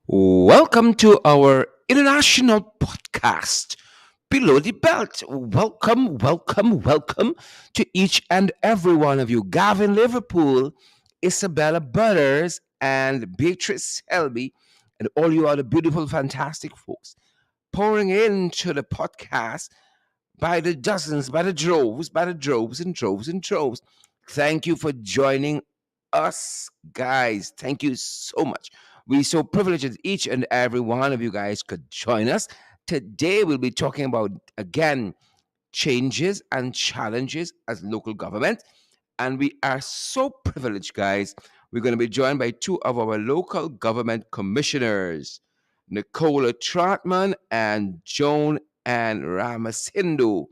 Welcome to our international podcast, Below the Belt. Welcome to each and every one of you. Gavin Liverpool, Isabella Butters, and Beatrice Selby, and all you other beautiful, fantastic folks pouring into the podcast by the dozens, by the droves and droves and droves. Thank you for joining us, guys. Thank you so much. We're so privileged that each and every one of you guys could join us. Today, we'll be talking about, again, changes and challenges as local government. And we are so privileged, guys. We're going to be joined by two of our local government commissioners, Nicola Trotman and Joan and Ramasindo.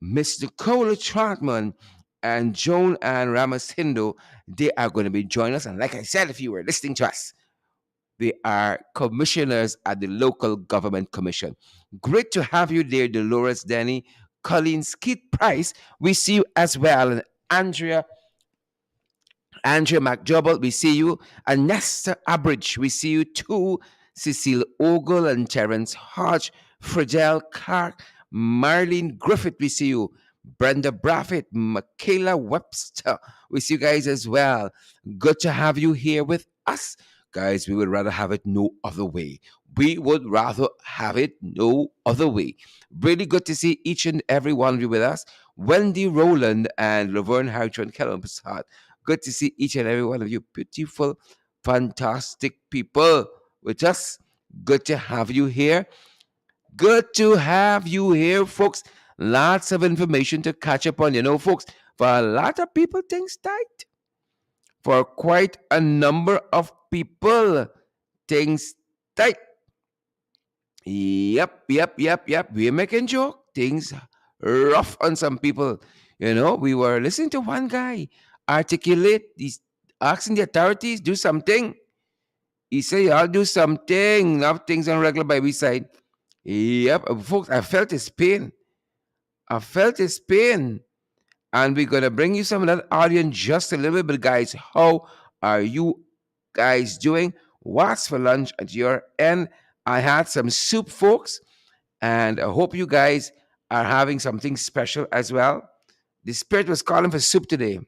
Miss Nicola Trotman and Joan and Ramasindo, they are going to be joining us. And like I said, if you were listening to us, they are commissioners at the Local Government Commission. Great to have you there, Dolores Denny, Colleen Skeet Price. We see you as well. And Andrea McJubble, we see you. And Nesta Abridge, we see you too. Cecile Ogle and Terence Hodge, Fridel Clark, Marlene Griffith, we see you. Brenda Braffett, Michaela Webster, we see you guys as well. Good to have you here with us. Guys, we would rather have it no other way. We would rather have it no other way. Really good to see each and every one of you with us. Wendy Rowland and Laverne Harrington Kellum Passat. Good to see each and every one of you beautiful, fantastic people with us. Good to have you here. Good to have you here, folks. Lots of information to catch up on. Folks, for a lot of people, things tight. For quite a number of people, things tight. Yep. We're making joke. Things rough on some people. We were listening to one guy articulate. He's asking the authorities do something. He said, "I'll do something." Now things on regular by we side. Yep, folks, I felt his pain. I felt his pain. And we're gonna bring you some of that audio in just a little bit, guys. How are you guys doing? What's for lunch at your end? I had some soup, folks, and I hope you guys are having something special as well. The spirit was calling for soup today.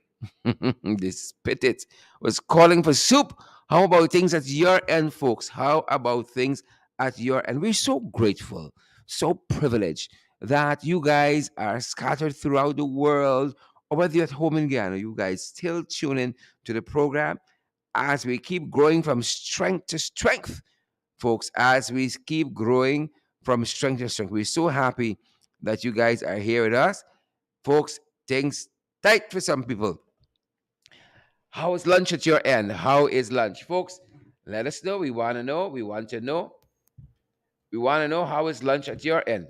The spirit was calling for soup. How about things at your end, folks? How about things at your end? We're so grateful, so privileged that you guys are scattered throughout the world, or whether you're at home in Ghana, you guys still tune in to the program as we keep growing from strength to strength, folks, as we keep growing from strength to strength. We're so happy that you guys are here with us. Folks, things tight for some people. How is lunch at your end? How is lunch? Folks, let us know. We want to know. We want to know. We want to know how is lunch at your end.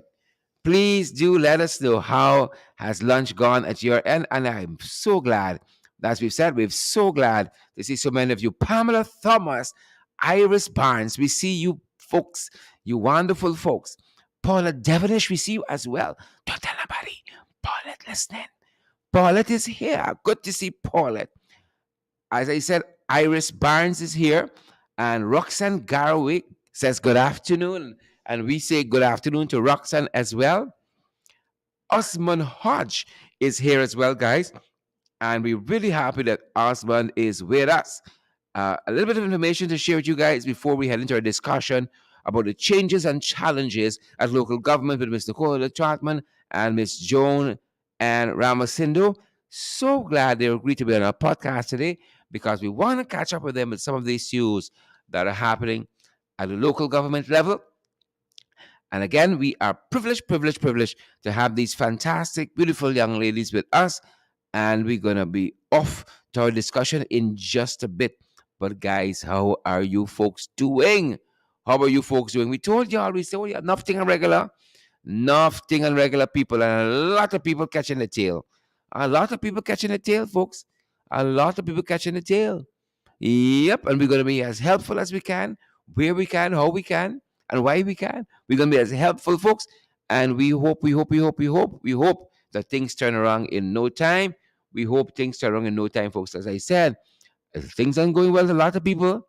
Please do let us know how has lunch gone at your end. And I'm so glad, as we've said, we're so glad to see so many of you. Pamela Thomas, Iris Barnes, we see you folks, you wonderful folks. Paula Devonish, we see you as well. Don't tell nobody. Paulette listening. Paulette is here. Good to see Paulette. As I said, Iris Barnes is here, and Roxanne Garwick says good afternoon, and we say good afternoon to Roxanne as well. Osman Hodge is here as well, guys, and we're really happy that Osman is with us. A little bit of information to share with you guys before we head into our discussion about the changes and challenges at local government with Mr. Nicola Trotman and Miss Joan and Ramasindo. So glad they agreed to be on our podcast today because we want to catch up with them with some of the issues that are happening at the local government level. And again, we are privileged to have these fantastic, beautiful young ladies with us. And we're going to be off to our discussion in just a bit. But guys, how are you folks doing? How are you folks doing? We told y'all, we said, oh, yeah, nothing on regular people, and a lot of people catching the tail. A lot of people catching the tail, folks. A lot of people catching the tail. Yep, and we're going to be as helpful as we can, where we can, how we can, and why we can. We're going to be as helpful, folks, and we hope that things turn around in no time. We hope things turn around in no time, folks. As I said, things aren't going well with a lot of people.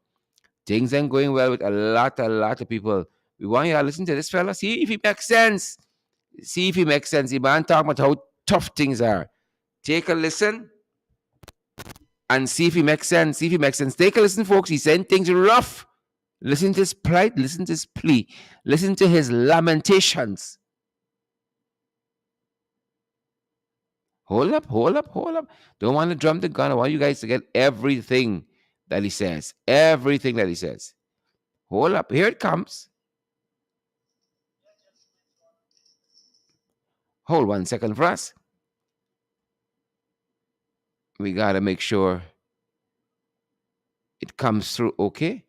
Things ain't going well with a lot of people. We want you to listen to this fella. See if he makes sense. See if he makes sense. The man talking about how tough things are. Take a listen and see if he makes sense. See if he makes sense. Take a listen, folks. He's saying things rough. Listen to his plight. Listen to his plea. Listen to his lamentations. Hold up, hold up, hold up. Don't want to drum the gun. I want you guys to get everything that he says. Everything that he says. Hold up. Here it comes. Hold 1 second for us. We got to make sure it comes through okay.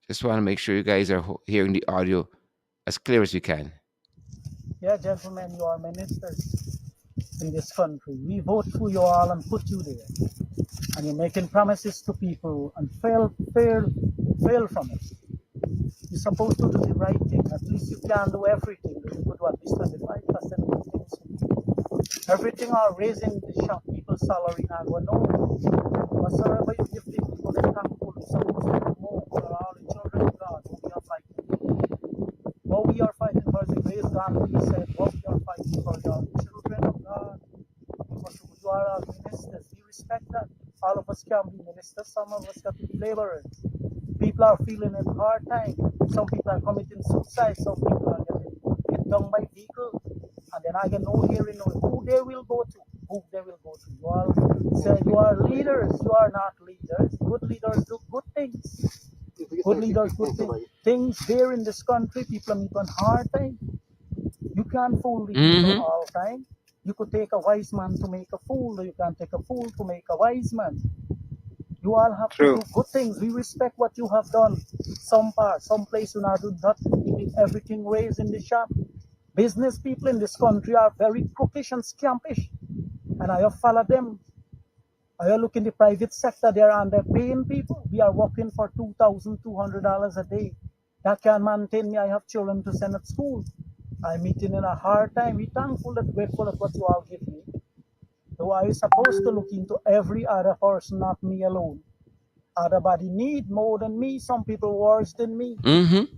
Just want to make sure you guys are hearing the audio as clear as you can. Yeah, gentlemen, you are ministers in this country. We vote for you all and put you there. And you're making promises to people and fail from it. You're supposed to do the right thing. At least you can't do everything. You could do at least 25% of things. Everything are raising the shop people's salary and go no. Whatsoever you give people, they're thankful. You're supposed to do more for all the children of God who we are fighting. What we are fighting for is the grace God he said, what we are fighting for are the children of God. Because you are our ministers. We respect that. All of us can be ministers, some of us can be laborers. People are feeling a hard time. Some people are committing suicide, some people are getting hit down by vehicles. And then I get no hearing who they will go to. Who they will go to. You all say you are leaders, you are not leaders. Good leaders do good things. Good leaders, good things. Things there in this country, people are meeting hard time. You can't fool the people all the time. You could take a wise man to make a fool, or you can take a fool to make a wise man. You all have to do good things. We respect what you have done. Some part, some place you not do that. Everything raised in the shop. Business people in this country are very crookish and scampish. And I have followed them. I look in the private sector there and they're paying people. We are working for $2,200 a day. That can maintain me. I have children to send at school. I'm meeting in a hard time. We're thankful and grateful of what you all give me. So I supposed to look into every other person, not me alone. Everybody need more than me. Some people worse than me.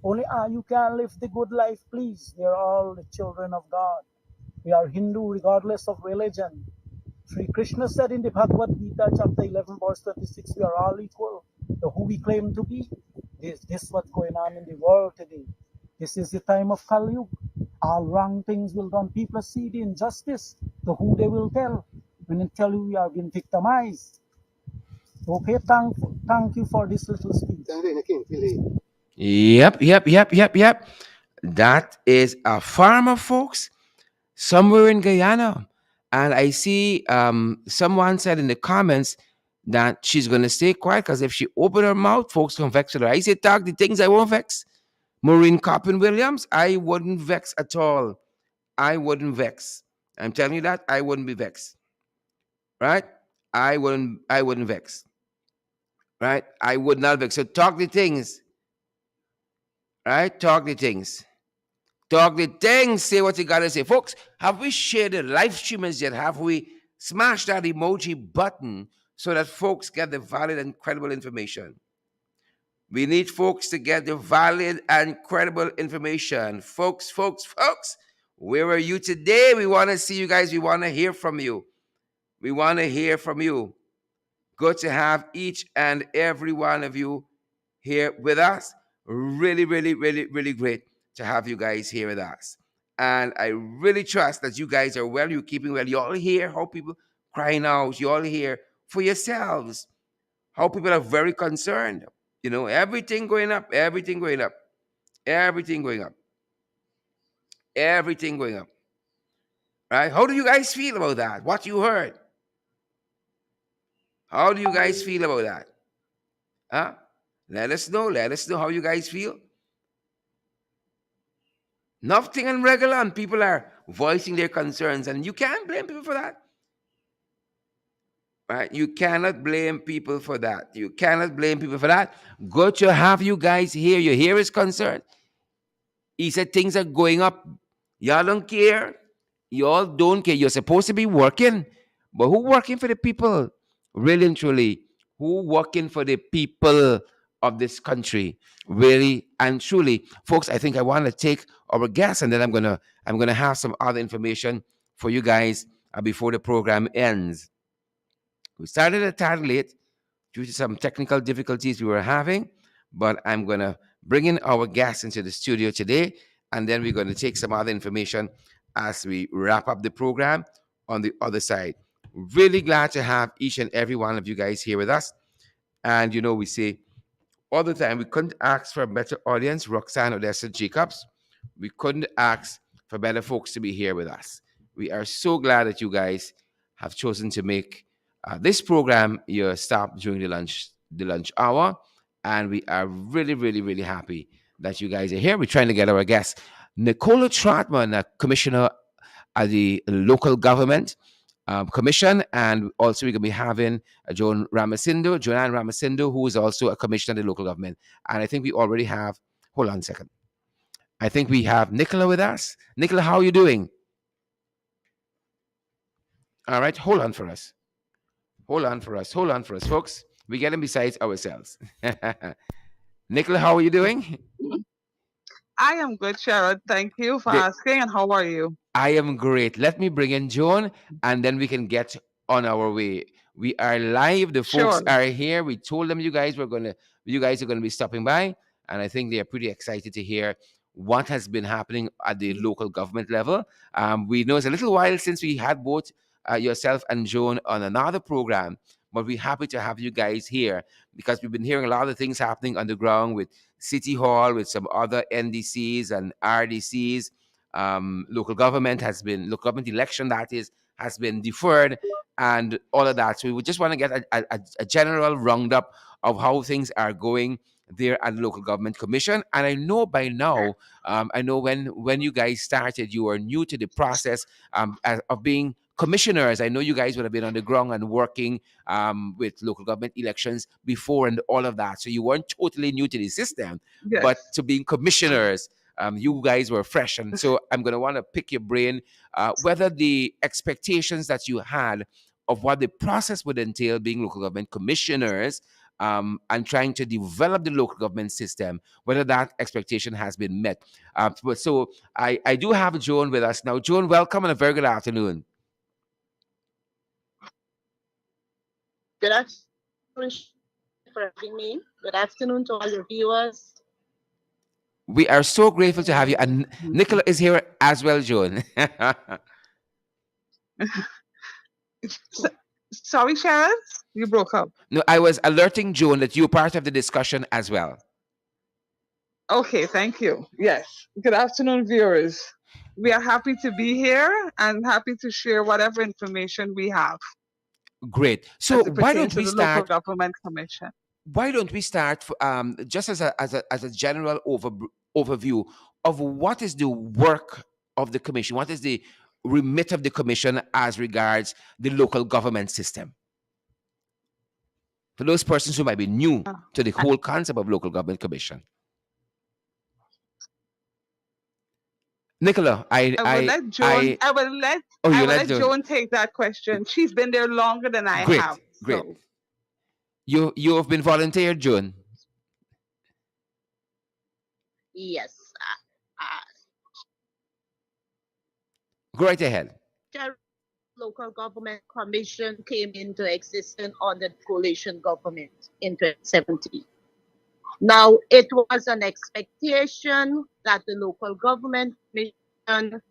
Only you can live the good life, please. We are all the children of God. We are Hindu regardless of religion. Sri Krishna said in the Bhagavad Gita, chapter 11, verse 26, we are all equal. So who we claim to be. This is what's going on in the world today. This is the time of Kali Yuga. All wrong things will done. People see the injustice. So who they will tell? When they tell you we are being victimized. Okay, thank you for this little speech. Yep. That is a farmer, folks, somewhere in Guyana. And I see someone said in the comments that she's going to stay quiet because if she open her mouth, folks can vex with her. I say, talk the things I won't vex. Maureen Coppin Williams, I wouldn't vex at all. I wouldn't vex. I'm telling you that I wouldn't be vexed. Right? I wouldn't vex. Right? I would not vex. So talk the things. Right? Talk the things. Talk the things. Say what you gotta say. Folks, have we shared the live streamers yet? Have we smashed that emoji button so that folks get the valid and credible information? We need folks to get the valid and credible information. Folks, where are you today? We want to see you guys. We want to hear from you. We want to hear from you. Good to have each and every one of you here with us. Really great to have you guys here with us. And I really trust that you guys are well, you're keeping well. You all hear how people crying out. You all hear for yourselves how people are very concerned. Everything going up, everything going up, everything going up, everything going up. Right? How do you guys feel about that? What you heard? How do you guys feel about that? Huh? Let us know. Let us know how you guys feel. Nothing on regular, and people are voicing their concerns, and you can't blame people for that. Right? You cannot blame people for that. You cannot blame people for that. Good to have you guys here. You hear his concern. He said things are going up. Y'all don't care. Y'all don't care. You're supposed to be working. but who working for the people, really and truly, who working for the people of this country, really and truly, folks. I think I want to take our guests, and then I'm gonna have some other information for you guys before the program ends. We started a tad late due to some technical difficulties we were having, but I'm going to bring in our guests into the studio today, and then we're going to take some other information as we wrap up the program on the other side. Really glad to have each and every one of you guys here with us. And we say all the time. We couldn't ask for a better audience, Roxanne Odessa Jacobs. We couldn't ask for better folks to be here with us. We are so glad that you guys have chosen to make this program your stop during the lunch hour, and we are really, really, really happy that you guys are here. We're trying to get our guest, Nicola Trotman, a commissioner at the local government commission, and also we're going to be having Joanne Ramasindo, who is also a commissioner at the local government. And I think we already have. Hold on a second. I think we have Nicola with us. Nicola, how are you doing? All right, hold on for us. Hold on for us. Hold on for us, folks. We're getting besides ourselves. Nicola, how are you doing? I am good, Sharon. Thank you for The, asking. And how are you? I am great. Let me bring in Joan, and then we can get on our way. We are live. The folks Sure. are here. We told them you guys are gonna be stopping by, and I think they are pretty excited to hear what has been happening at the local government level. We know it's a little while since we had both yourself and Joan on another program, but we're happy to have you guys here because we've been hearing a lot of things happening on the ground with City Hall, with some other NDCs and RDCs. Local government election, that is, has been deferred, and all of that. So we would just want to get a general roundup of how things are going there at the local government commission. And I know by now, I know when you guys started, you were new to the process of being commissioners. I know you guys would have been on the ground and working with local government elections before and all of that. So you weren't totally new to the system, Yes. but to being commissioners, you guys were fresh. And so I'm going to want to pick your brain whether the expectations that you had of what the process would entail being local government commissioners and trying to develop the local government system, whether that expectation has been met. So I do have Joan with us now. Joan, welcome and a very good afternoon. Good afternoon for having me. Good afternoon to all your viewers. We are so grateful to have you. And Nicola is here as well, Joan. S- Sorry, Sharon? You broke up. No, I was alerting Joan that you're part of the discussion as well. Okay, thank you. Yes. Good afternoon, viewers. We are happy to be here and happy to share whatever information we have Great. So as it pertains to the Local Government Commission. why don't we start just as a general overview of what is the work of the commission, what is the remit of the commission as regards the local government system, for those persons who might be new Uh, to the whole concept of local government commission. Nicola, I will let Joan. I will let. oh, I you will let let Joan. Joan take that question. She's been there longer than I have. Great. So You have been volunteered, Joan. Yes, Go right ahead. the local government commission came into existence under the coalition government in 2017. Now, it was an expectation that the local government commission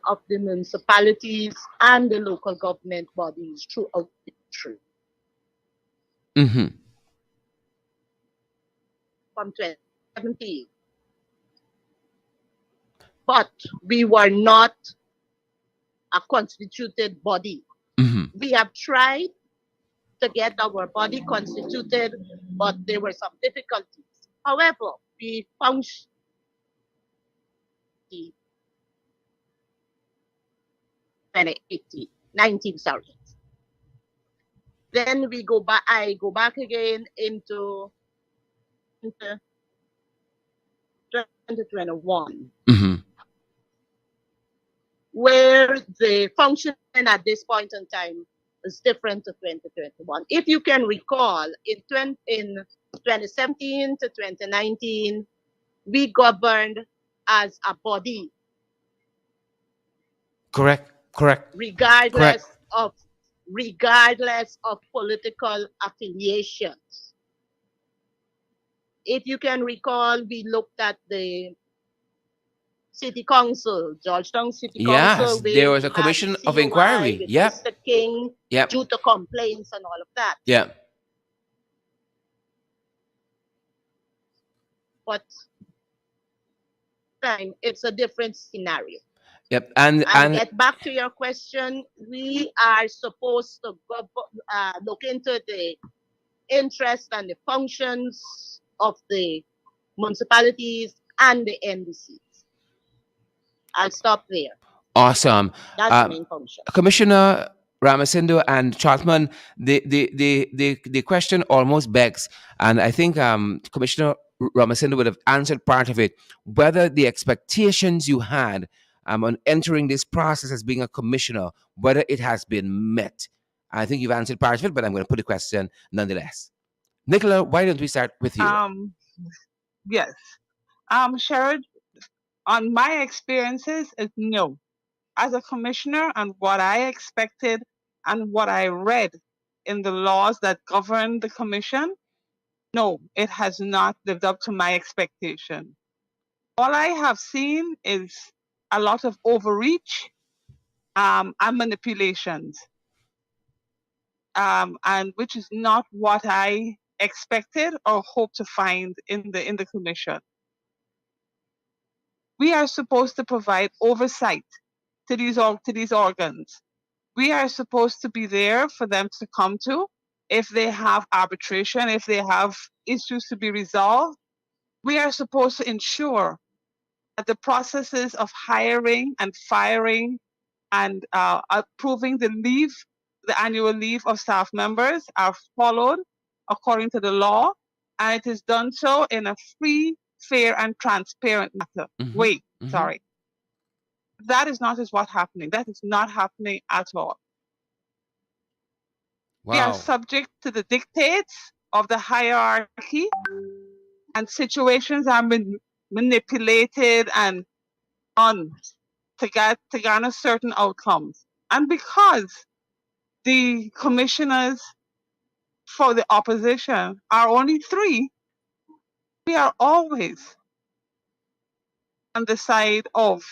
of the municipalities and the local government bodies throughout the country Mm-hmm. from 2017. But we were not a constituted body. Mm-hmm. We have tried to get our body constituted, but there were some difficulties. However, we functioned 2018, 19, sorry. Then I go back again into 2021. Mm-hmm. where the functioning at this point in time is different to 2021. If you can recall, in 2017 to 2019, we governed as a body, Correct. Correct. Correct. regardless of regardless of political affiliations. If you can recall, we looked at the City Council, Georgetown City Yes, Council, where there was we a had the commission of COI inquiry. with Yep. Mr. King Yep. due to complaints and all of that. Yep. But time, it's a different scenario. Yep. And And and get back to your question, we are supposed to look into the interest and the functions of the municipalities and the NDCs. I'll stop there. awesome. That's the main function. Commissioner Ramasindo and Chatman, the question almost begs, and I think Commissioner Ramasindo would have answered part of it, whether the expectations you had on entering this process as being a commissioner, whether it has been met. I think you've answered part of it, but I'm going to put the question nonetheless. Nicola, why don't we start with you? Yes. Sherrod, on my experiences, it's no. As a commissioner, and what I expected and what I read in the laws that govern the commission, no, it has not lived up to my expectation. All I have seen is a lot of overreach and manipulations, and which is not what I expected or hoped to find in the commission. We are supposed to provide oversight to these organs. We are supposed to be there for them to come to if they have arbitration, if they have issues to be resolved. We are supposed to ensure that the processes of hiring and firing and approving the annual leave of staff members are followed according to the law, and it is done so in a free, fair, and transparent manner. Sorry. That is not what's happening. That is not happening at all. We are Wow. subject to the dictates of the hierarchy, and situations are manipulated and done to garner certain outcomes. And because the commissioners for the opposition are only three, we are always on the side of,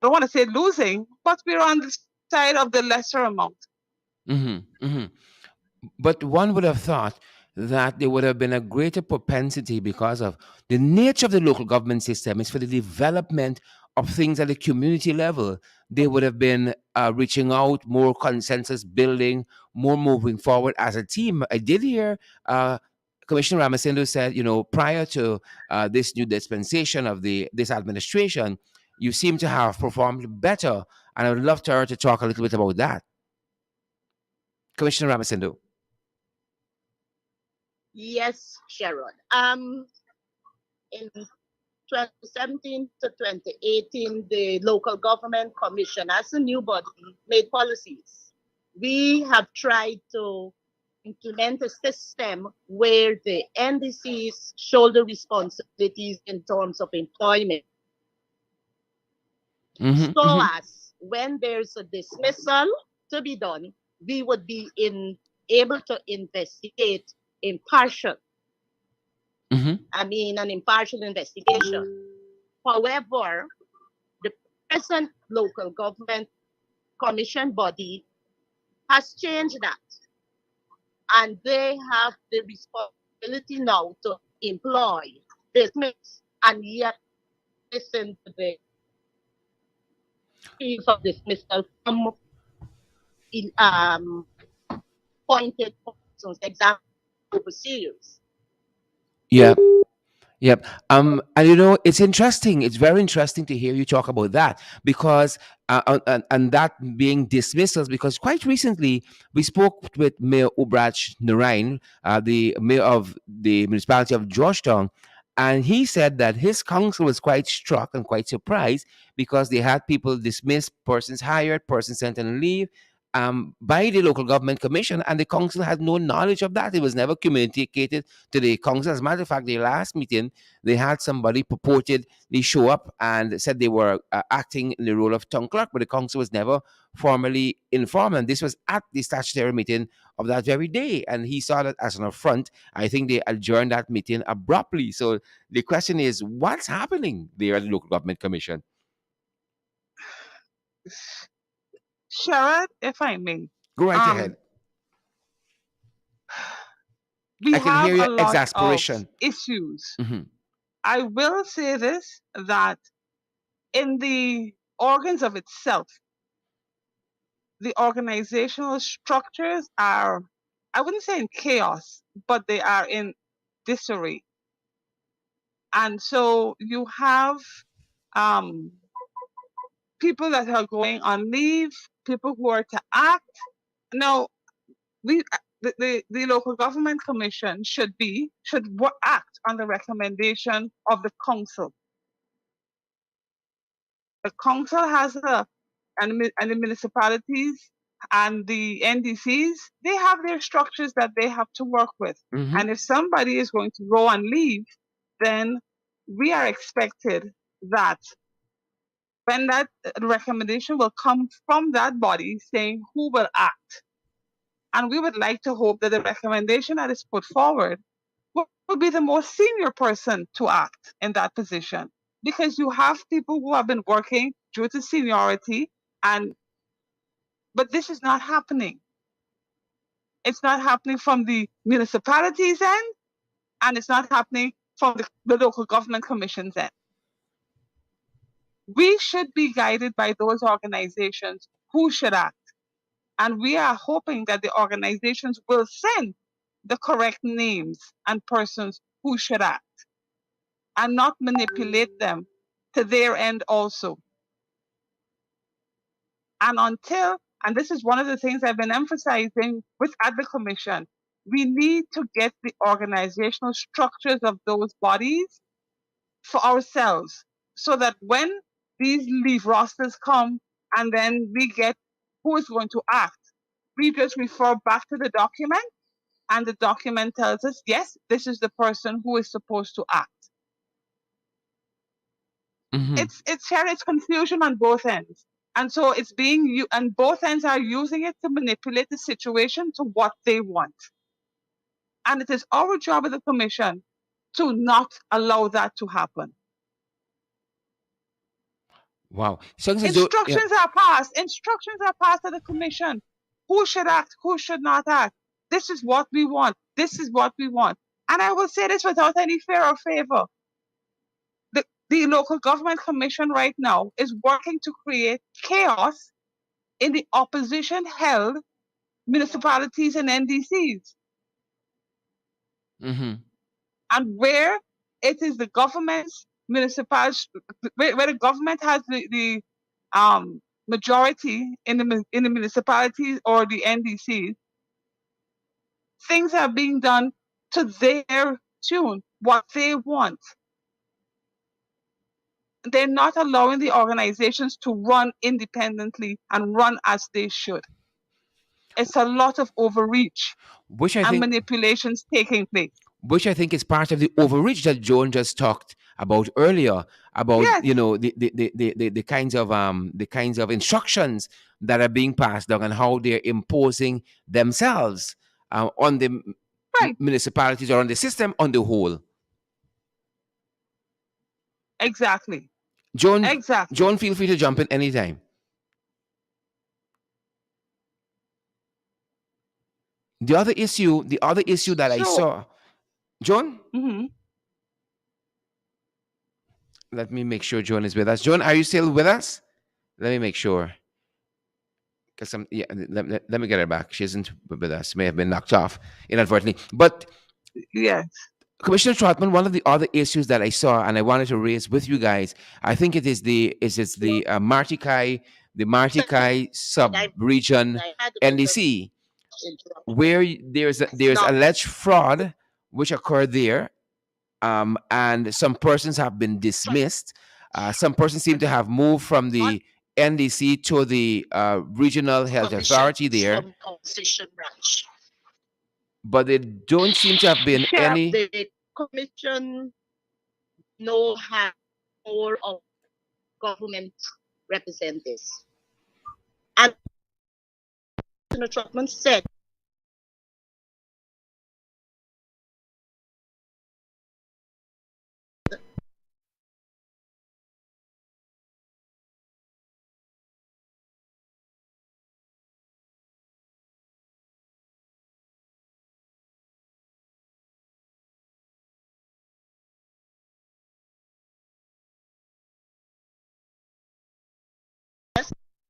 I don't want to say losing, but we're on the side of the lesser amount. But one would have thought that there would have been a greater propensity because of the nature of the local government system is for the development of things at the community level. They would have been reaching out, more consensus building, more moving forward as a team. I did hear Commissioner Ramasindo said, prior to this new dispensation of this administration, you seem to have performed better. And I would love her to talk a little bit about that. Commissioner Ramasindo. Yes, Sharon. In 2017 to 2018, the local government commission, as a new body, made policies. We have tried to implement a system where the NDCs shoulder responsibilities in terms of employment. As when there's a dismissal to be done, we would be able to investigate impartial. An impartial investigation. However, the present local government commission body has changed that. And they have the responsibility now to employ, dismiss, and yet listen to the case of dismissal from appointed persons, example, overseers. Yeah. Yep. And it's interesting. It's very interesting to hear you talk about that because, and that being dismissals, because quite recently we spoke with Mayor Ubrach Narain, the mayor of the municipality of Georgetown, And he said that his council was quite struck and quite surprised because they had people dismissed, persons hired, persons sent on leave by the local government commission, and the council had no knowledge of that. It was never communicated to the council. As a matter of fact, the last meeting, they had somebody purportedly show up and said they were acting in the role of town clerk, but the council was never formally informed. And this was at the statutory meeting of that very day. And he saw that as an affront. I think they adjourned that meeting abruptly. So the question is, what's happening there at the local government commission? Sherrod, if I may, Go right um, ahead. we I can have hear a your lot of exasperation. issues. Hmm. I will say this, that in the organs of itself, the organizational structures are, I wouldn't say in chaos, but they are in disarray. And so you have um, people that are going on leave, people who are to act. Now, we the local government commission should act on the recommendation of the council. The council has and the municipalities and the NDCs, they have their structures that they have to work with. Hmm. And if somebody is going to go on leave, then we are expected that when that recommendation will come from that body saying who will act. And we would like to hope that the recommendation that is put forward will be the most senior person to act in that position. Because you have people who have been working due to seniority, and but this is not happening. It's not happening from the municipalities end, and it's not happening from the local government commissions end. We should be guided by those organizations who should act. And we are hoping that the organizations will send the correct names and persons who should act and not manipulate them to their end also. And and this is one of the things I've been emphasizing with at the commission, we need to get the organizational structures of those bodies for ourselves so that when these leave rosters come and then we get who is going to act, we just refer back to the document and the document tells us, yes, this is the person who is supposed to act. Hmm. It's confusion on both ends. And so it's being and both ends are using it to manipulate the situation to what they want. And it is our job as the commission to not allow that to happen. Wow. So, yeah. Instructions are passed to the commission. Who should act, who should not act. This is what we want. This is what we want. And I will say this without any fear or favor. The local government commission right now is working to create chaos in the opposition held municipalities and NDCs. Hmm. And where it is the government's municipalities, where the government has the majority in the municipalities or the NDCs, things are being done to their tune, what they want. They're not allowing the organizations to run independently and run as they should. It's a lot of overreach which I and think manipulations taking place. which I think is part of the overreach that Joan just talked about earlier, about Yes, the kinds of instructions that are being passed down and how they're imposing themselves on the right, municipalities or on the system on the whole. exactly, Joan, exactly. Feel free to jump in anytime. The other issue that I So, saw, Joan, mhm, let me make sure Joan is with us. Joan, are you still with us? Let me make sure. Because yeah, let me get her back. She isn't with us. May have been knocked off inadvertently. But yes, Commissioner Trotman, one of the other issues that I saw and I wanted to raise with you guys, I think it is the Martikai sub-region NDC, where there's alleged fraud which occurred there, and some persons have been dismissed. Some persons seem to have moved from the NDC to the regional health authority commissions there, from opposition branch. but there don't seem to have been Sheriff, any. The commission no have more of government representatives. And Commissioner Trotman said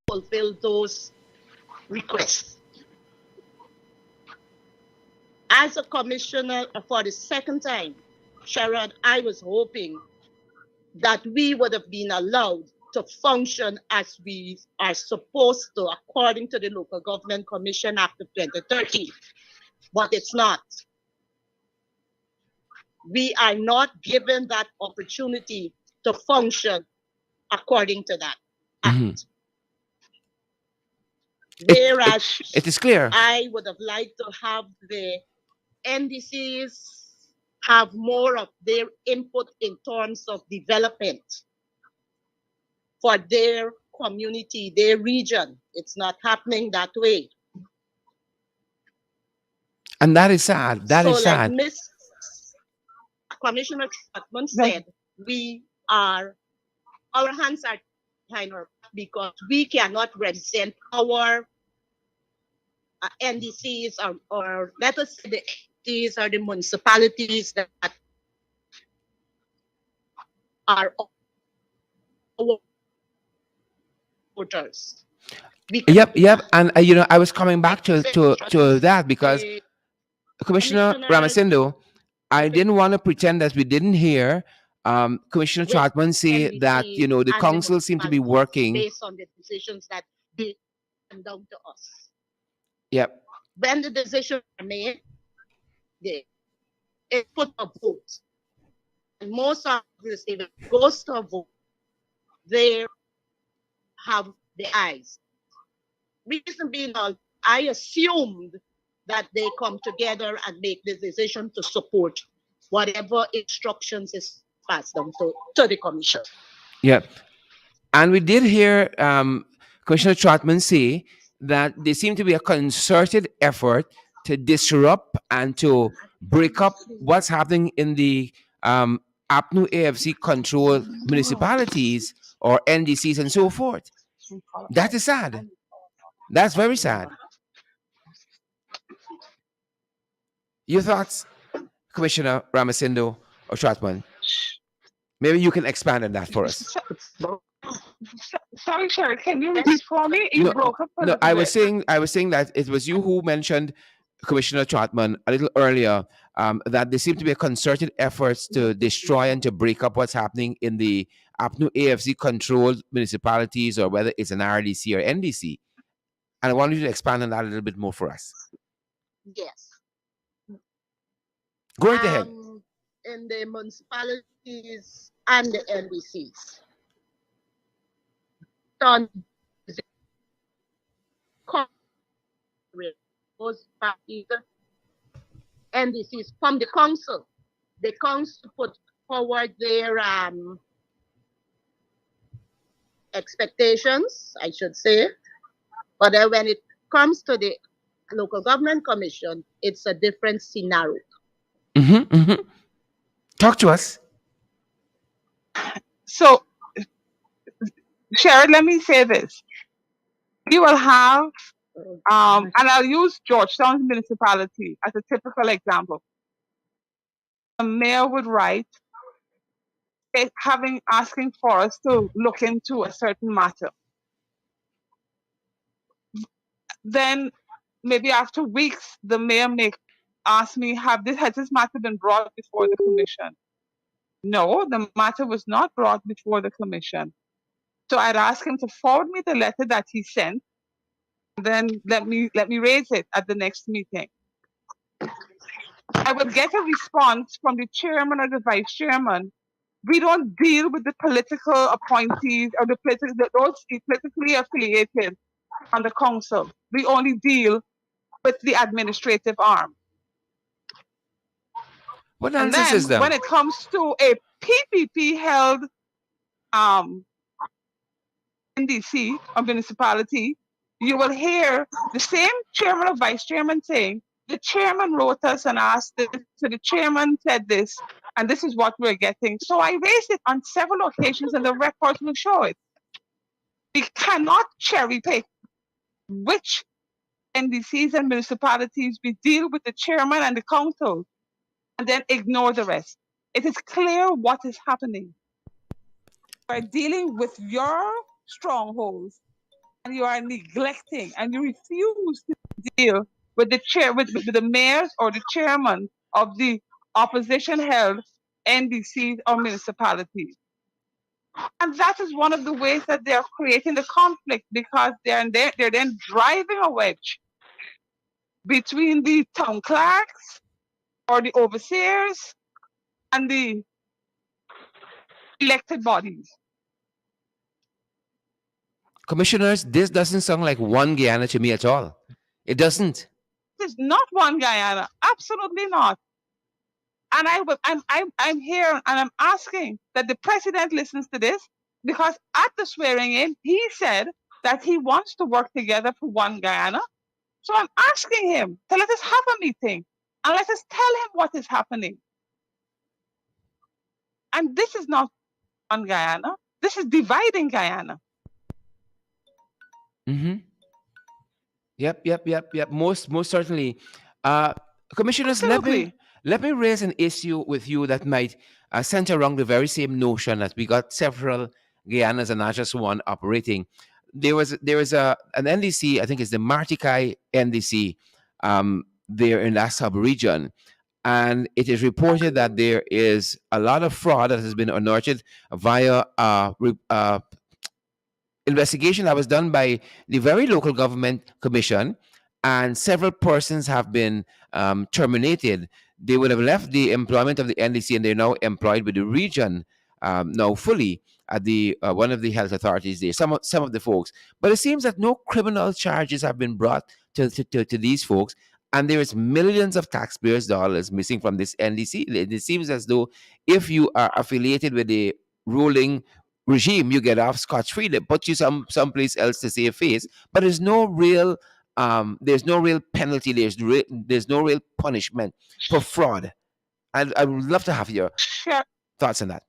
fulfill those requests. As a commissioner for the second time, Sharon, I was hoping that we would have been allowed to function as we are supposed to according to the Local Government Commission Act of 2013. But it's not. We are not given that opportunity to function according to that act. Mhm. Whereas It is clear. I would have liked to have the NDCs have more of their input in terms of development for their community, their region. It's not happening that way. And that is sad. That So, is like sad. Miss Commissioner Trotman like, said, we are our hands are behind our back because we cannot represent our NDCs or let us say the NDCs or the municipalities that are our voters. We cannot Yep, do yep. that. And I was coming back Like to Mr. that because the Commissioner commissioners Ramasindo, I with didn't want to pretend that we didn't hear Commissioner Trotman say that NDCs the and the council seemed to be municipalities working. based on the decisions that they come down to us. Yep. When the decisions are made, they it's put a vote. And most of this, if it goes to a vote, they have the ayes. Reason being, I assumed that they come together and make the decision to support whatever instructions is passed down to the commission. Yep. And we did hear Commissioner Trotman say that there seemed to be a concerted effort to disrupt and to break up what's happening in the APNU AFC controlled municipalities or NDCs and so forth. That is sad. That's very sad. Your thoughts, Commissioner Ramasindo or Trotman? Maybe you can expand on that for us. sorry, Sheriff, can you Yes, repeat for me? You No, broke up a no, little bit. I was saying that it was you who mentioned Commissioner Trotman a little earlier, that there seemed to be a concerted efforts to destroy and to break up what's happening in the APNU AFC controlled municipalities, or whether it's an RDC or NDC. And I wanted you to expand on that a little bit more for us. yes. Go right ahead. In the municipalities and the NDCs. Done those parties, NDCs from the council. The council put forward their expectations, I should say. But then when it comes to the local government commission, it's a different scenario. Talk to us. So, Sheriff, let me say this. We will have, and I'll use Georgetown municipality as a typical example. The mayor would write asking for us to look into a certain matter. Then maybe after weeks, the mayor may ask me, has this matter been brought before the commission? No, the matter was not brought before the commission. So I'd ask him to forward me the letter that he sent, and then let me raise it at the next meeting. I would get a response from the chairman or the vice chairman. We don't deal with the political appointees or those politically affiliated on the council. We only deal with the administrative arm. What And nonsense is then that? when it comes to a PPP held um, NDC or municipality, you will hear the same chairman or vice chairman saying, the chairman wrote us and asked this, so the chairman said this, and this is what we're getting. So I raised it on several occasions, and the records will show it. We cannot cherry pick which NDCs and municipalities we deal with the chairman and the council and then ignore the rest. It is clear what is happening. You are dealing with your strongholds and you are neglecting and you refuse to deal with the with the mayors or the chairman of the opposition held NDCs or municipalities. And that is one of the ways that they are creating the conflict because they're then driving a wedge between the town clerks or the overseers and the elected bodies. Commissioners, this doesn't sound like one Guyana to me at all. It doesn't. This is not one Guyana, absolutely not. And I'm here and I'm asking that the president listens to this because at the swearing in, he said that he wants to work together for one Guyana. So I'm asking him to let us have a meeting and let us tell him what is happening. And this is not one Guyana. This is dividing Guyana. Mm-hmm. Yep. Most certainly. Uh, Commissioners, Absolutely. let me raise an issue with you that might center around the very same notion that we got several Guyanas and not just one operating. There was an NDC, I think it's the Martikai NDC, there in that sub region, and it is reported that there is a lot of fraud that has been unearthed via investigation that was done by the very local government commission, and several persons have been terminated. They would have left the employment of the NDC, and they're now employed with the region now fully at the one of the health authorities there. Some of the folks, but it seems that no criminal charges have been brought to these folks. And there is millions of taxpayers' dollars missing from this NDC. It seems as though if you are affiliated with the ruling regime, you get off scotch free. They put you someplace else to save face, but there's no real penalty. There's no real punishment for fraud. I would love to have your thoughts on that.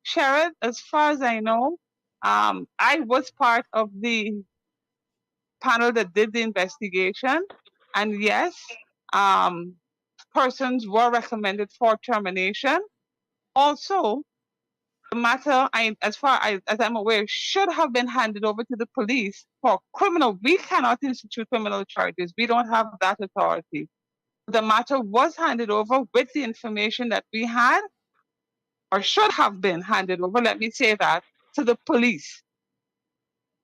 Sharon, as far as I know, I was part of the panel that did the investigation, and yes, um, persons were recommended for termination. Also, the matter, as far as I'm aware, should have been handed over to the police for criminal. We cannot institute criminal charges. We don't have that authority. The matter was handed over with the information that we had, or should have been handed over, let me say that, to the police,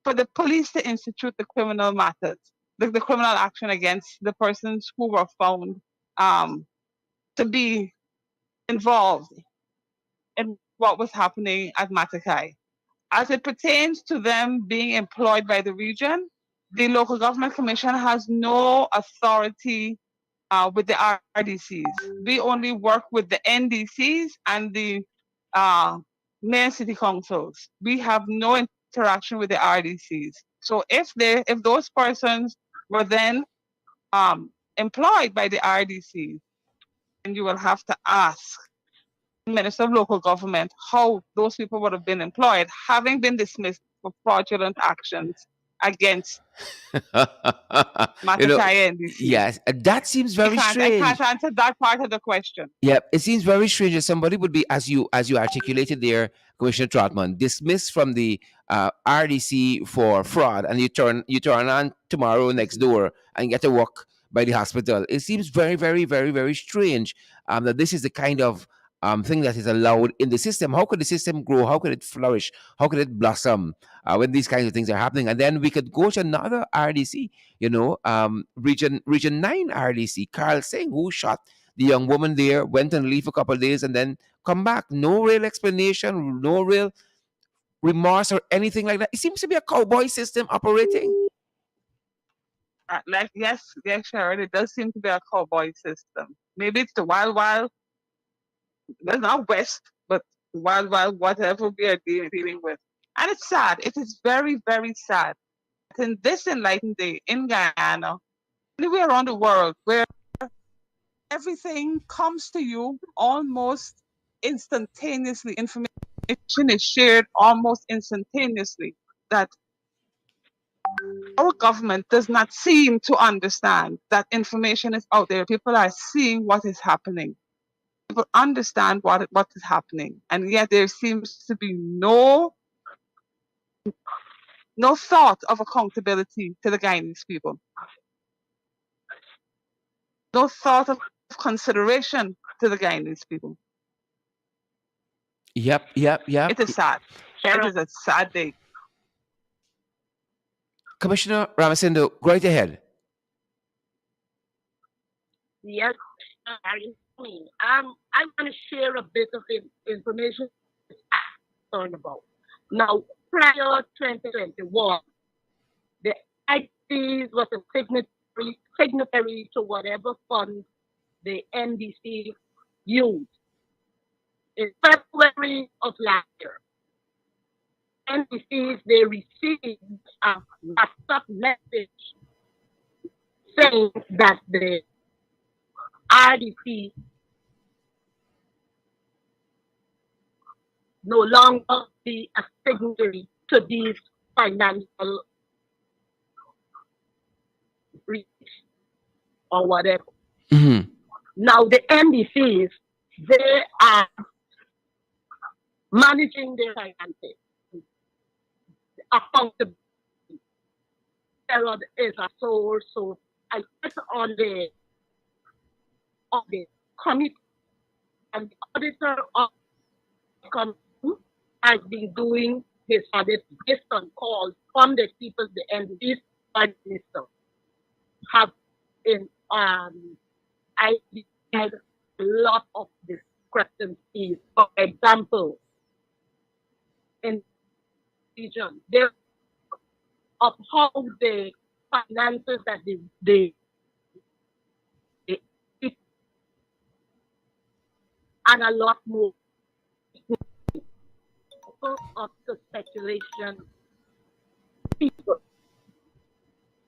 for the police to institute the criminal matters, the criminal action against the persons who were found to be involved in what was happening at Matakai. As it pertains to them being employed by the region, the local government commission has no authority with the RDCs. We only work with the NDCs and the mayor city councils. We have no interaction with the RDCs. So if those persons were then employed by the RDCs, then you will have to ask the Minister of Local Government how those people would have been employed, having been dismissed for fraudulent actions against you know, Matakai NDC. yes, that seems very strange. I can't answer that part of the question. Yeah, it seems very strange that somebody would be, as you articulated there, Commissioner Trotman, dismissed from the RDC for fraud, and you turn on tomorrow next door and get to work by the hospital. It seems very, very, very, very strange that this is the kind of thing that is allowed in the system. How could the system grow? How could it flourish? How could it blossom when these kinds of things are happening? And then we could go to another RDC, Region 9 RDC, Carl Singh, who shot the young woman there, went and leave a couple of days, and then come back. No real explanation, no real remorse or anything like that. It seems to be a cowboy system operating. Like yes, Sharon, it does seem to be a cowboy system. Maybe it's the wild, well, not West, but wild, whatever we are dealing with. And it's sad. It is very, very sad. In this enlightened day in Guyana, anywhere around the world, where everything comes to you almost instantaneously, information is shared almost instantaneously, that our government does not seem to understand that information is out there. People are seeing what is happening. People understand what is happening, and yet there seems to be no thought of accountability to the Guyanese people, no thought of consideration to the Guyanese people. Yep, yep, It yep. is sad. It is a sad day. Commissioner Ramasindo, go right ahead. Yes, me. I want to share a bit of information I'm concerned about. Now, prior 2021, the ICs was a signatory to whatever fund the NDC used. In February of last year, NDCs they received a WhatsApp message saying that the RDC no longer be a signatory to these financial reach or whatever. Mm-hmm. Now the NDCs they are managing their finances. Accountability is a source. So I sit on the committee, and the auditor of the committee has been doing his audit based on calls from the people, the NDCs, and minister have in identified a lot of discrepancies. For example, in region, there of how the finances that they and a lot more of the speculation people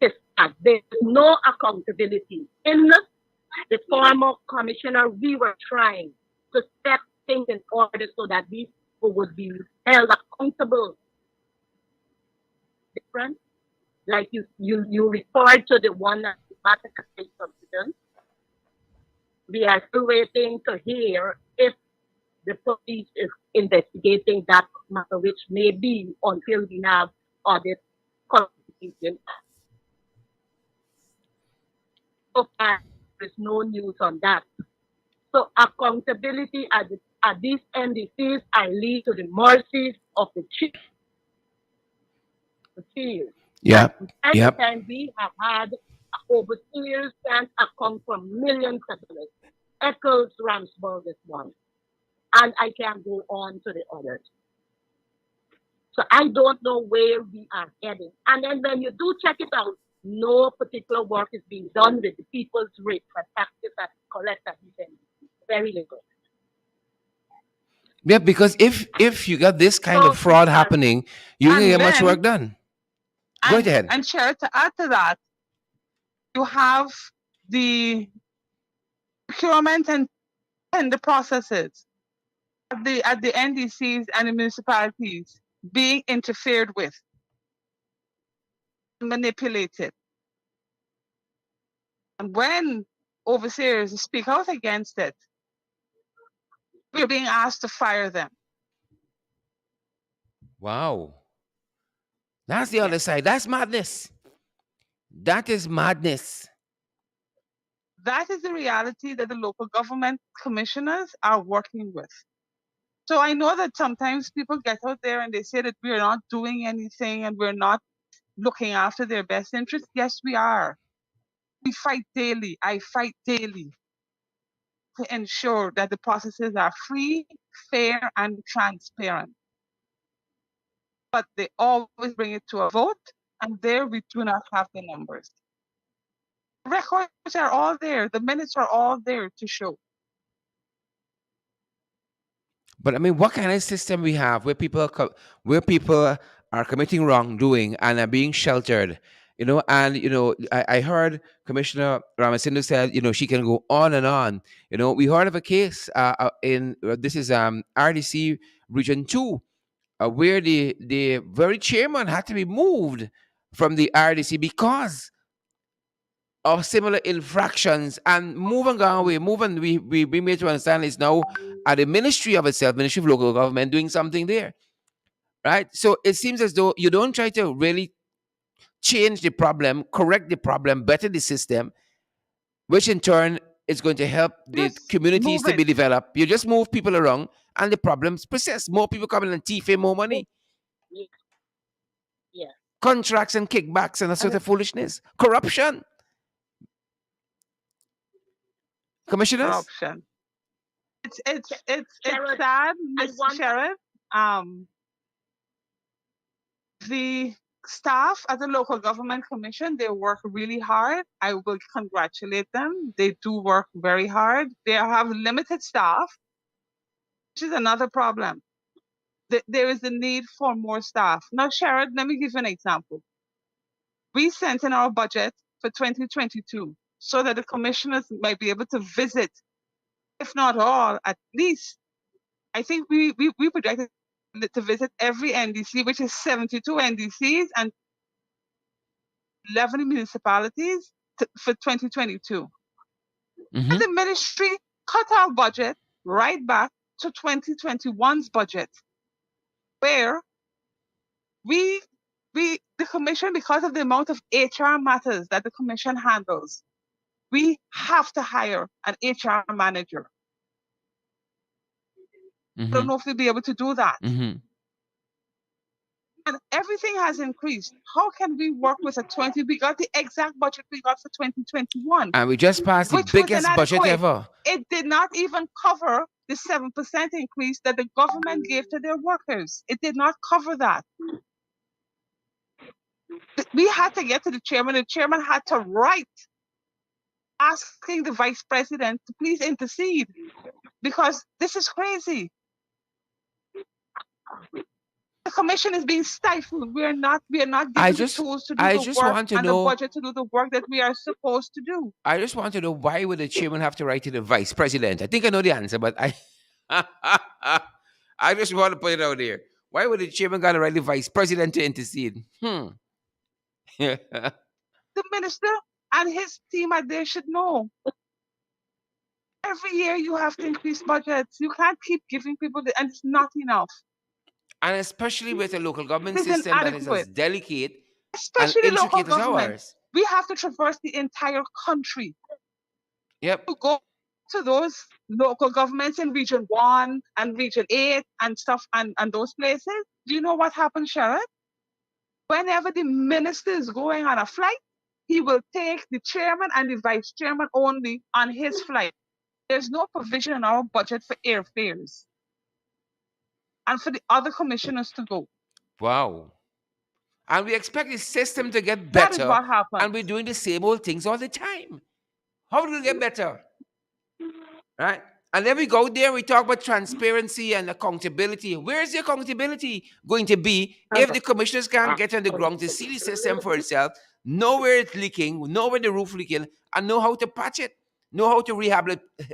is that there's no accountability. In the former commissioner, we were trying to set things in order so that these people would be held accountable. Different, like you referred to the one at the Vatican subsidence. We are still waiting to hear if the police is investigating that matter, which may be until we have audit qualification. So far, there is no news on that. So accountability at these NDCs are lead to the mercies of the chief. And Yep, from time to yep. time, we have had overseers and account for millions of dollars. Echoes Ramsburg is one. And I can go on to the others. So I don't know where we are heading. And then when you do check it out, no particular work is being done with the people's rates and taxes that collect at these NDCs. Very little. Yeah, because if you got this kind So of we fraud are happening, you can And get much then work done. Go right ahead. and share to add to that, you have the procurement and tender processes at the NDCs and the municipalities being interfered with, manipulated. And when overseers speak out against it, we're being asked to fire them. Wow. That's the other Yes. side. That's madness. That is madness. That is the reality that the local government commissioners are working with. So I know that sometimes people get out there and they say that we're not doing anything and we're not looking after their best interests. Yes, we are. We fight daily. I fight daily to ensure that the processes are free, fair, and transparent. But they always bring it to a vote, and there we do not have the numbers. Records are all there, the minutes are all there to show. But I mean, what kind of system we have where where people are committing wrongdoing and are being sheltered? And I heard Commissioner Ramasindu said, she can go on and on. We heard of a case in this is RDC Region 2, where the very chairman had to be moved from the RDC because of similar infractions, and move and go away, move, and we made to understand it's now at the Ministry of itself, Ministry of Local Government, doing something there, right? So it seems as though you don't try to really change the problem, correct the problem, better the system, which in turn is going to help the Just communities move to it. be developed. You just move people around, and the problems persist. More people coming and thieving more Move. money, Yeah. contracts and kickbacks and a And sort of foolishness, corruption. Commissioners. corruption. It's Yeah. it's it's it's Sharon, sad, I Mr. want Sheriff. Um, the staff at the local government commission, they work really hard. I will congratulate them. They do work very hard. They have limited staff, which is another problem. There is a need for more staff. Now, Sharon, let me give you an example. We sent in our budget for 2022 so that the commissioners might be able to visit, if not all, at least. I think we projected to visit every NDC, which is 72 NDCs and 11 municipalities for 2022. And Mm-hmm. the ministry cut our budget right back to 2021's budget, where we the commission, because of the amount of HR matters that the commission handles, we have to hire an HR manager. I don't Mm-hmm. know if we'll be able to do that. Mm-hmm. And everything has increased. How can we work with a 20? We got the exact budget we got for 2021, And we just passed the which was biggest budget inadequate. ever. It did not even cover the 7% increase that the government gave to their workers. It did not cover that. We had to get to the chairman. The chairman had to write asking the vice president to please intercede because this is crazy. The commission is being stifled. We are not I given the just tools to do I the just work want to and the know. budget to do the work that we are supposed to do. I just want to know, why would the chairman have to write to the vice president? I think I know the answer, but I just want to put it out there. Why would the chairman got to write the vice president to intercede? Hmm. The minister and his team out there should know. Every year you have to increase budgets. You can't keep giving people and it's not enough. And especially with a local government It's system that is as inadequate, delicate and especially the local intricate as government. ours. We have to traverse the entire country Yep. to go to those local governments in Region 1 and Region 8 and stuff and those places. Do you know what happens, Sharon? Whenever the minister is going on a flight, he will take the chairman and the vice chairman only on his flight. There's no provision in our budget for airfares and for the other commissioners to go. Wow. And we expect the system to get That is better, what and we're happens. doing the same old things all the time. How do we get better? Right? And then we go there, we talk about transparency and accountability. Where's the accountability going to be if the commissioners can't get on the ground to see the system for itself, know where it's leaking, know where the roof leaking, and know how to patch it, know how to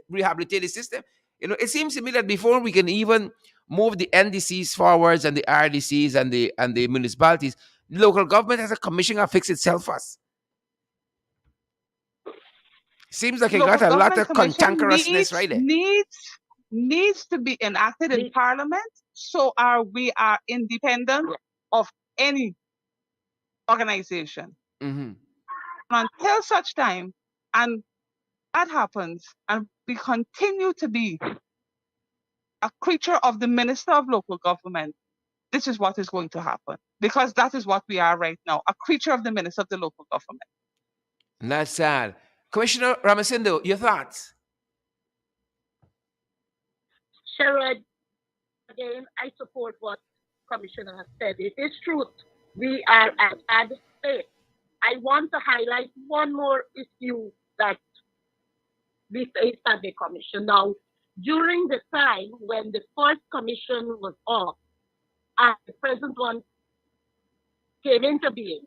rehabilitate the system? It seems to me that before we can even move the NDCs forwards and the RDCs and the municipalities, local government has a commission to fix itself first. Seems like it got Local a lot government of commission cantankerousness right there. needs to be enacted in Parliament so we are independent of any organization. Mm-hmm. Until such time, and That happens, and we continue to be a creature of the minister of local government, this is what is going to happen because that is what we are right now, a creature of the minister of the local government. And that's sad. Commissioner Ramasindo, your thoughts? Sherrod, again, I support what Commissioner has said. It is truth. We are at bad state. I want to highlight one more issue that we faced at the commission. Now, during the time when the first commission was off and the present one came into being,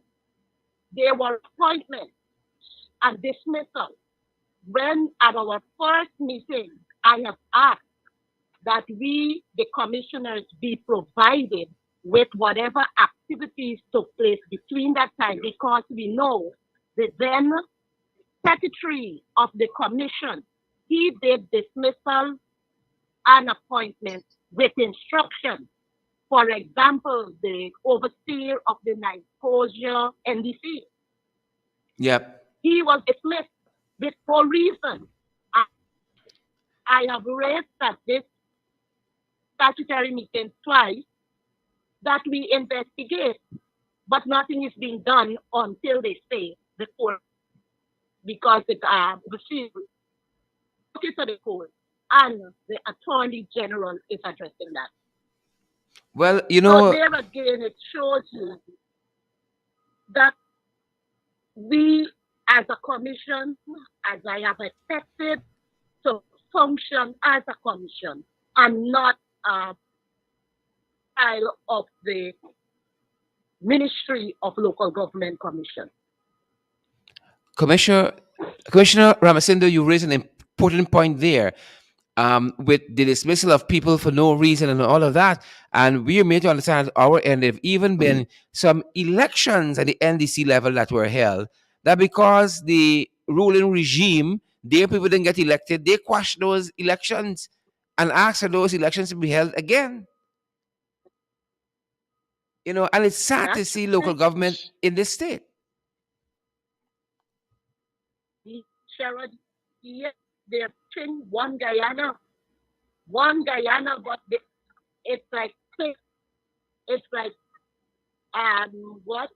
there were appointments and dismissal. When at our first meeting, I have asked that we, the commissioners, be provided with whatever activities took place between that time because we know the then secretary of the commission, he did dismissal and appointment with instruction. For example, the overseer of the Nicosia NDC, Yep. he was dismissed with no reason. I have raised at this statutory meeting twice that we investigate, but nothing is being done until they say the court, because the chief to the court and the attorney general is addressing that. Well, So there again, it shows you that we as a commission, as I have expected, to function as a commission and not a style of the Ministry of Local Government Commission. Commissioner Commissioner Ramasindo, you raised an important point there. With the dismissal of people for no reason and all of that. And we are made to understand at our end there have even been some elections at the NDC level that were held, that because the ruling regime, their people didn't get elected, they quashed those elections and asked for those elections to be held again. And it's sad to That's see local right. government in this state. Sherrod, yes, they're pushing one Guyana, but it's like it's like what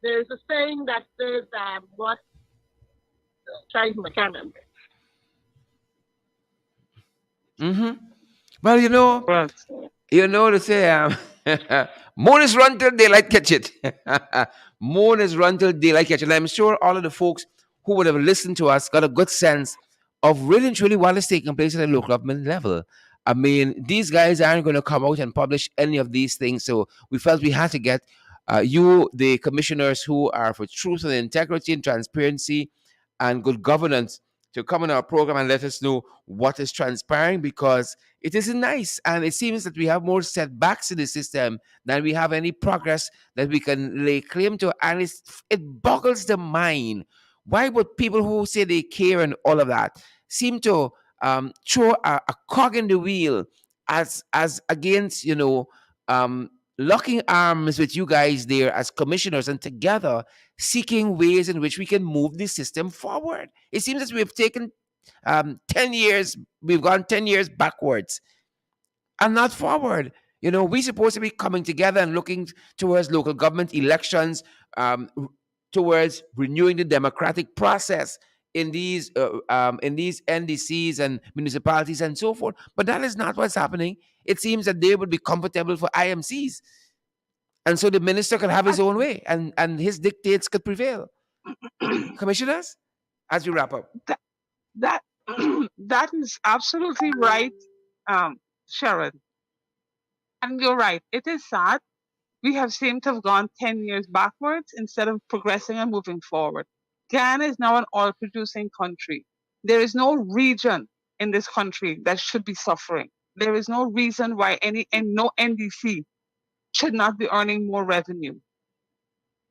there's a saying that says what trying to remember. Mm-hmm. Well, Right. to say, moon is run till daylight catch it. Moon is run till daylight catch it. And I'm sure all of the folks who would have listened to us got a good sense of really and truly what is taking place at the local government level. I mean, these guys aren't going to come out and publish any of these things. So we felt we had to get you, the commissioners who are for truth and integrity and transparency and good governance, to come on our program and let us know what is transpiring, because it isn't nice. And it seems that we have more setbacks in the system than we have any progress that we can lay claim to. And it boggles the mind. Why would people who say they care and all of that seem to throw a cog in the wheel as against, locking arms with you guys there as commissioners and together seeking ways in which we can move the system forward? It seems that we've taken 10 years, we've gone 10 years backwards and not forward. We're supposed to be coming together and looking towards local government elections, towards renewing the democratic process in these NDCs and municipalities and so forth. But that is not what's happening. It seems that they would be comfortable for IMCs, and so the minister could have his own way, and his dictates could prevail. Commissioners, as we wrap up. that that that is absolutely right, Sharon. And you're right. It is sad. We have seemed to have gone 10 years backwards instead of progressing and moving forward. Ghana is now an oil producing country. There is no region in this country that should be suffering. There is no reason why no NDC should not be earning more revenue.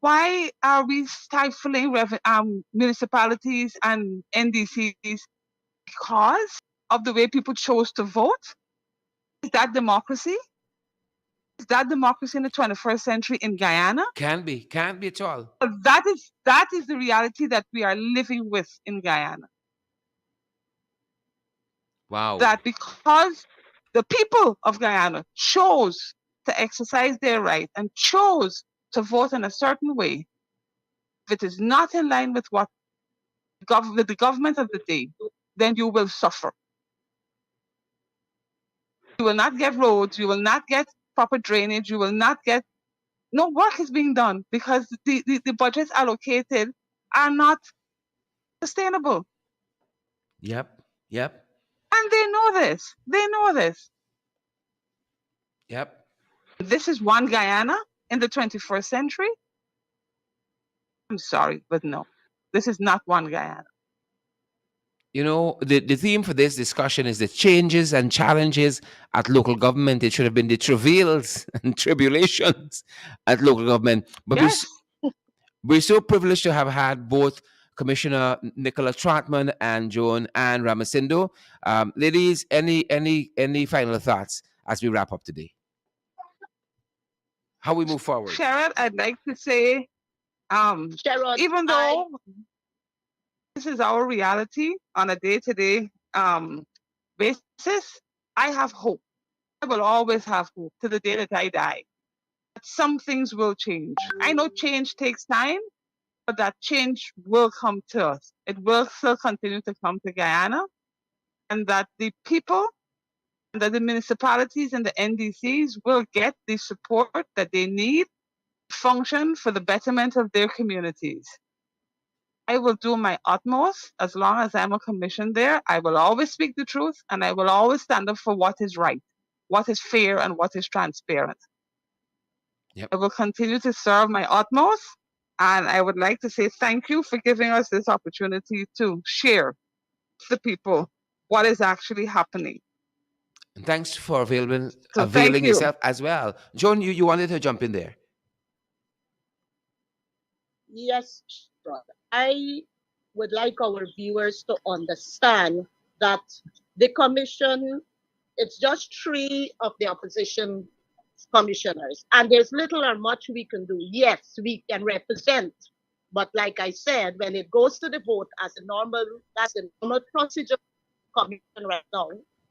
Why are we stifling municipalities and NDCs? Because of the way people chose to vote? Is that democracy? Is that democracy in the 21st century in Guyana? Can't be at all. But that is the reality that we are living with in Guyana. Wow. That because the people of Guyana chose to exercise their right and chose to vote in a certain way, if it is not in line with what with the government of the day, then you will suffer. You will not get roads, you will not get proper drainage, you will not get no work is being done because the budgets allocated are not sustainable. Yep. Yep. And they know this. They know this. Yep. This is one Guyana in the 21st century. I'm sorry, but no. This is not one Guyana. You know, the theme for this discussion is the changes and challenges at local government. It should have been the travails and tribulations at local government. But Yes. we're so privileged to have had both Commissioner Nicola Trotman and Joan Ann Ramasindo. Ladies, any final thoughts as we wrap up today? How we move forward? Sharon, I'd like to say, Sherrod, even though this is our reality on a day-to-day basis, I have hope. I will always have hope to the day that I die. That some things will change. I know change takes time, but that change will come to us. It will still continue to come to Guyana, and that the people and that the municipalities and the NDCs will get the support that they need to function for the betterment of their communities. I will do my utmost as long as I'm a commission there. I will always speak the truth and I will always stand up for what is right, what is fair, and what is transparent. Yep. I will continue to serve my utmost. And I would like to say thank you for giving us this opportunity to share with the people what is actually happening. And thanks for So thank availing you. yourself as well. Joan, you wanted to jump in there. yes, Sherrod, I would like our viewers to understand that the commission, it's just three of the opposition commissioners, and there's little or much we can do. Yes, we can represent, but like I said, when it goes to the vote that's the normal procedure commission right now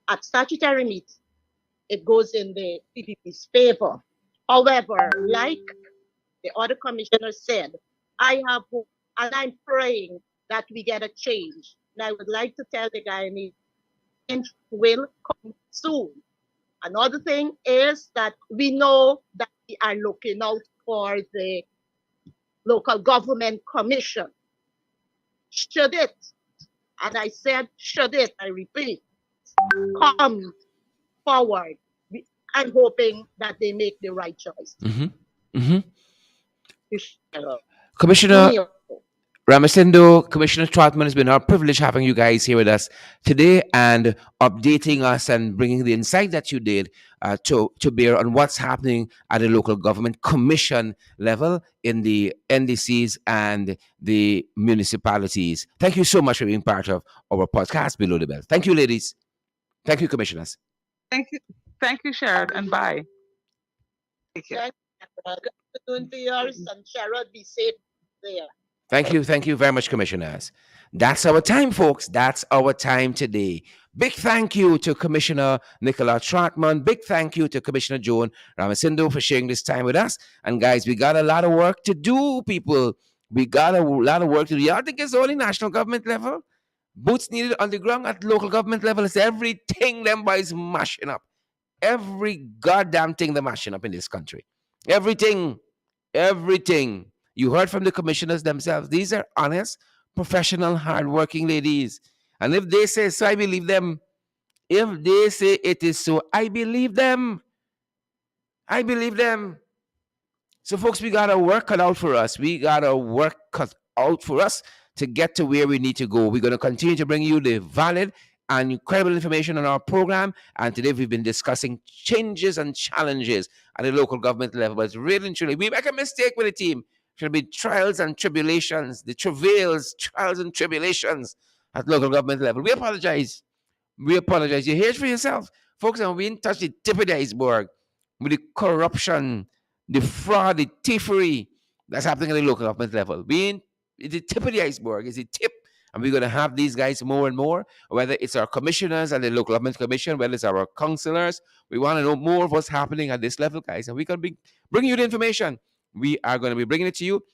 at statutory meet, it goes in the PPP's favor. However, like the other commissioner said, I have hope and I'm praying that we get a change. And I would like to tell the Guyanese change will come soon. Another thing is that we know that we are looking out for the local government commission. Should it, and I said, should it, I repeat, come forward, I'm hoping that they make the right choice. Mm-hmm. Mm-hmm. Cheryl. Commissioner Junior. Ramasindo, Commissioner Trotman, it's been our privilege having you guys here with us today and updating us and bringing the insight that you did to bear on what's happening at the local government commission level in the NDCs and the municipalities. Thank you so much for being part of our podcast, Below the Belt. Thank you, ladies. Thank you, commissioners. Thank you, Sharon, and bye. Take care. Good afternoon to yours, and Sherrod, be safe there. Thank you very much, commissioners. That's our time, folks. That's our time today. Big thank you to Commissioner Nicola Trotman. Big thank you to Commissioner Joan Ramasindo for sharing this time with us. And guys, we got a lot of work to do, people. We got a lot of work to do. Y'all think it's only national government level? Boots needed on the ground at local government level. It's everything them boys mashing up. Every goddamn thing they're mashing up in this country. Everything. Everything. You heard from the commissioners themselves. These are honest, professional, hardworking ladies. And if they say so, I believe them. If they say it is so, I believe them. I believe them. So, folks, we got to work cut out for us. We got to work cut out for us to get to where we need to go. We're going to continue to bring you the valid and incredible information on our program. And today we've been discussing changes and challenges at the local government level. But really and truly, we make a mistake with the team. Should be trials and tribulations, the travails, trials and tribulations at local government level. We apologize. We apologize. You hear it for yourself. Folks, and we didn't touch the tip of the iceberg. with the corruption, the fraud, the thievery that's happening at the local government level. Being the tip of the iceberg is the tip. And we're going to have these guys more and more, whether it's our commissioners and the local government commission, whether it's our councillors. We want to know more of what's happening at this level, guys. And we're going to be bringing you the information. We are going to be bringing it to you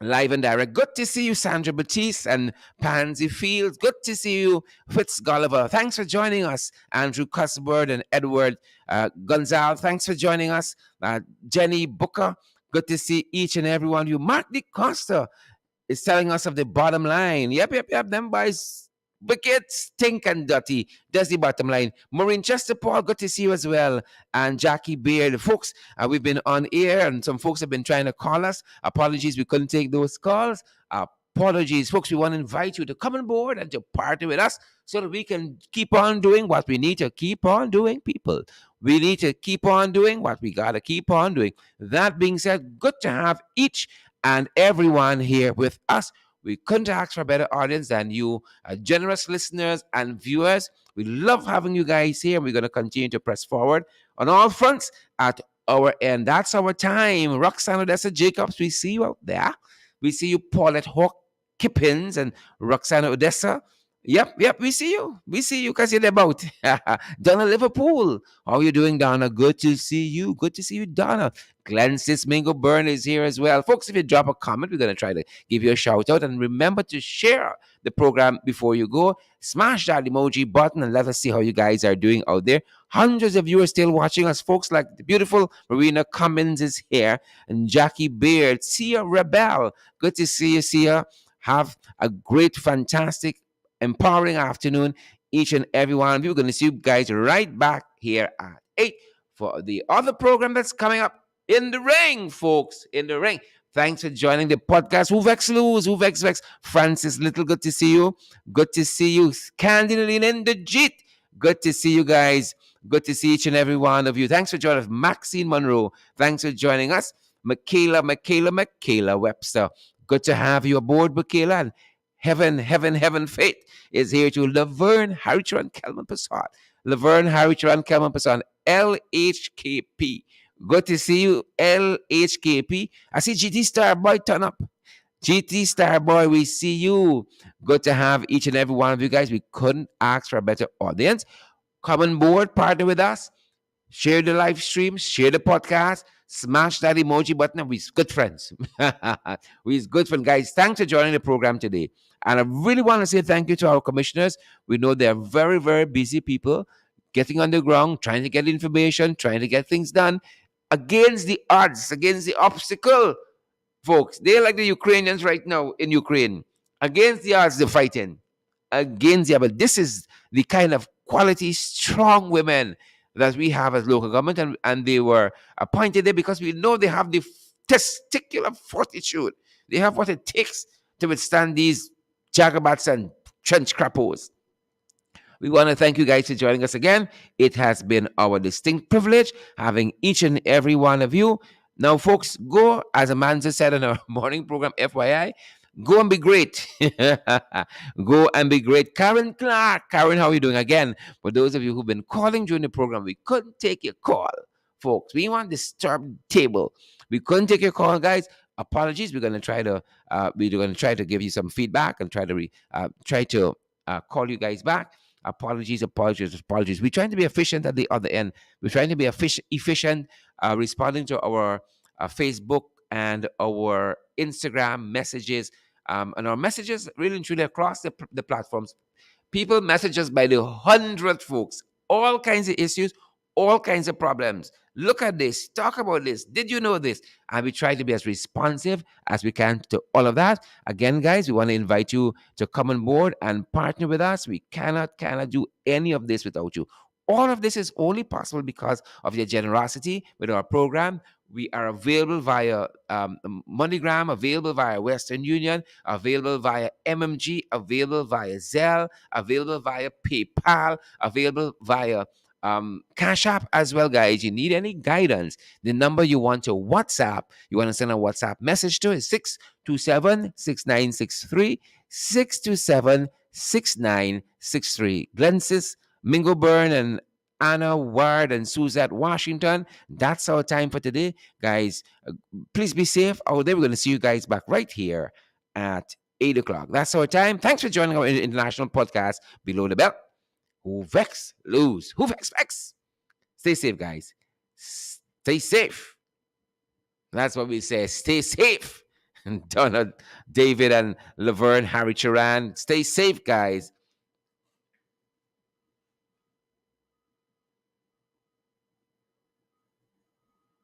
live and direct. Good to see you, Sandra Batiste and Pansy Fields. Good to see you, Fitz Gulliver. Thanks for joining us, Andrew Cuthbert and Edward Gonzalez. Thanks for joining us, Jenny Booker. Good to see each and every one of you. Mark DeCosta is telling us of the bottom line. Yep. Them boys wicked, stink and dirty. That's the bottom line. Maureen Chester Paul, good to see you as well. And Jackie Beard. Folks, we've been on air and some folks have been trying to call us. Apologies, we couldn't take those calls. Apologies, folks. We want to invite you to come on board and to partner with us so that we can keep on doing what we need to keep on doing, people. We need to keep on doing what we got to keep on doing. That being said, good to have each and everyone here with us. We couldn't ask for a better audience than you, generous listeners and viewers. We love having you guys here. We're going to continue to press forward on all fronts at our end. That's our time. Roxanne Odessa Jacobs, we see you out there. We see you, Paulette Hawk Kippins and Roxanne Odessa. Yep, we see you. We see you because you're about. Donna Liverpool. How are you doing, Donna? Good to see you. Good to see you, Donna. Glenn Mingo Byrne is here as well. Folks, if you drop a comment, we're going to try to give you a shout out. And remember to share the program before you go. Smash that emoji button and let us see how you guys are doing out there. Hundreds of you are still watching us, folks, like the beautiful Marina Cummins is here and Jackie Beard, Sia Rebel. Good to see you, Sia. Have a great, fantastic, empowering afternoon, each and every one of you. We're going to see you guys right back here at 8 for the other program that's coming up in the ring, folks. In the ring. Thanks for joining the podcast. Who vex lose? Who vex vex? Francis Little, good to see you. Good to see you. Candy in the Jeet. Good to see you guys. Good to see each and every one of you. Thanks for joining us. Maxine Monroe. Thanks for joining us. Michaela Webster. Good to have you aboard, Michaela. And heaven, faith is here to Laverne Harrichron Kelman Passat. Laverne Harrichron Kelman Passat, LHKP. Good to see you, LHKP. I see GT Starboy turn up. GT Starboy, we see you. Good to have each and every one of you guys. We couldn't ask for a better audience. Come on board, partner with us. Share the live stream, share the podcast, smash that emoji button, and we're good friends. We're good friends, guys. Thanks for joining the program today. And I really want to say thank you to our commissioners. We know they're very, very busy people getting on the ground, trying to get information, trying to get things done against the odds, against the obstacle, folks. They're like the Ukrainians right now in Ukraine. Against the odds, they're fighting. Against the but this is the kind of quality, strong women that we have as local government, and they were appointed there because we know they have the testicular fortitude. They have what it takes to withstand these jagabats and trench crappos. We want to thank you guys for joining us again. It has been our distinct privilege having each and every one of you. Now, folks, go, as Amanda said in our morning program, FYI, go and be great. Go and be great. Karen Clark. Karen, how are you doing? Again, for those of you who've been calling during the program, we couldn't take your call, folks. We want to disturb the table. We couldn't take your call, guys. Apologies. We're going to try to give you some feedback and try to call you guys back. Apologies. We're trying to be efficient at the other end. We're trying to be efficient, responding to our Facebook and our Instagram messages, and our messages really and truly across the platforms. People message us by the hundred, folks. All kinds of issues, all kinds of problems. Look at this. Talk about this. Did you know this? And we try to be as responsive as we can to all of that. Again, guys, we want to invite you to come on board and partner with us. We cannot do any of this without you. All of this is only possible because of your generosity with our program. We are available via MoneyGram, available via Western Union, available via MMG, available via Zelle, available via PayPal, available via Cash App as well, guys. You need any guidance, the number you want to WhatsApp, you want to send a WhatsApp message to is 627-6963, 627-6963. Glensis, Mingo Byrne, and Anna Ward and Suzette Washington. That's our time for today, guys. Please be safe out there. We're going to see you guys back right here at 8 o'clock. That's our time. Thanks for joining our international podcast, Below the Belt. Who vex, lose. Who vex, vex. Stay safe, guys. Stay safe. That's what we say. Stay safe. And Donald, David, and Laverne, Harry Charan. Stay safe, guys.